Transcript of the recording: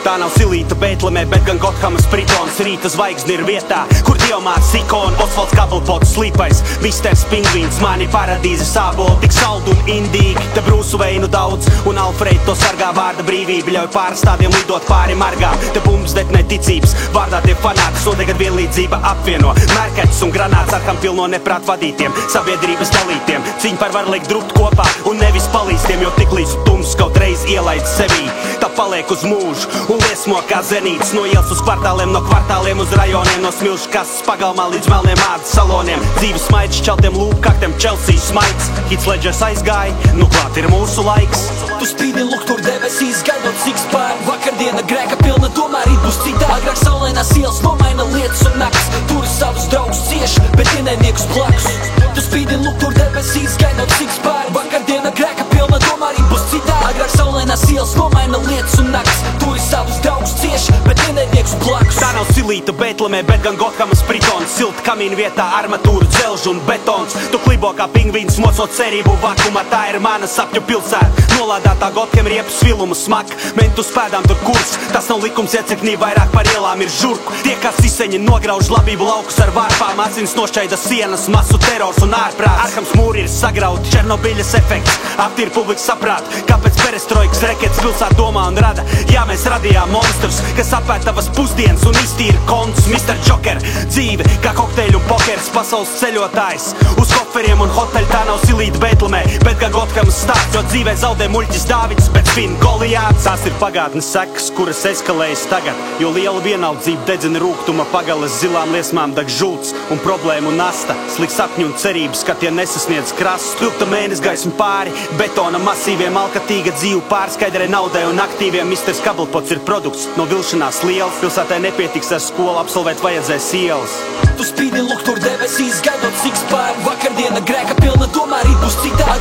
Tā nav Silīta Bētlemē, bet gan Gothamas Pritons. Rīta zvaigzni ir vietā, kur Diomāts ikona, Osvalds Kabelpots slīpais, Misters Pingvīns, mani paradīze sāboli, tik saldu un indīgi. Te Brūsu Veinu daudz, un Alfred to sargā vārda brīvība, ļauj pārstādiem lidot pāri margām. Te bumbas det neticības, vārdā tie fanātis, un tagad vienlīdzība apvieno. Mērkeķis un granāts arkam pilno neprāt vadītiem, sabiedrības dalītiem. Cīņ par var likt drupt kopā un nevis palīstiem, jo tik līdz tums kaut reiz ielaid sevī. Tā paliek uz mūžu un liesmo kā zenīts, no ielas uz kvartāliem, no kvartāliem uz rajoniem, no smilšu kastes pagalmā līdz melniem ādas saloniem. Dzīves smaids šķeltiem lūpkaktiem, Chelsea smaids. Hits Ledgers aizgāja, nu klāt ir mūsu laiks. Tu spīdi luk tur debesīs, gaidot cik spēr. Vakardiena grēka pilna, tomēr rīt būs citā. Agrāk saulēnās ielas nomaina lietas un nakts. Tur savus draugus cieši, bet ienaidniekus blakus. Tu spīdi luk tur debesīs, gaidot cik spēr. Vakardiena grēka pilna, tomēr rīt būs citā. Agrāk saulēnās ielas nomaina lietas un nakts. Tur savus draugus cieši, bet ienaidniekus blakus. Tā nav Silīta Bētlemē, bet gan Gothamas Pritons. Silta kamīna vietā armatūra, dzelž un betons. Tu klibo kā pingvīns, mocot cerību vakumā. Tā ir mana sapņu pilsēta. Nolādātā Gotkiem riepu svilumu smak. Mentu spēdām tur kurs. Tas nav likums, ieciknī vairāk par ielām ir žurku. Tie, kas siseņi nograuž labību laukus ar vārpām, asins nošķaida sienas, masu terors un ārprāts. Arkams mūri ir sagrauti, Černobiļas efekts. Aptīra publikas saprāt, kāpēc perestroikas rekets pilsēt domā un rada. Jā, mēs radījām monstrus, kas apēd tavas pusdienas un iztīra kontus. Mr. Joker, dzīve kā kokteļu un pokers, pasaules ceļotājs. Uz koferiem un hoteļu tā nav Silīta Bētlemē, bet gan Gothamas stāsts, jo dzīvē zaudē muļķis Dāvids, bet svin Goliāts. Tās ir pagātnes sekas, kuras eskalējas tagad, jo liela vienaldzība dedzina rūgtuma pagalas, zilām liesmām deg žults un problēmu nasta. Sliks sapņu un cerības, ka tie nesasniedz krasts. Spilgta mēnesgaisma pāri, betona masīviem, alkatīga dzīve pārskaidrē naudai un aktīviem. Misters Kabelpots ir produkts no vilšanās lielas. Pilsētai nepietiks ar skolu, absolvēt vajadzēs ielas. Tu spīdi luk tur debesīs, gaidot cik spēr. Vakardiena grēka pilna, tomēr rīt būs citā.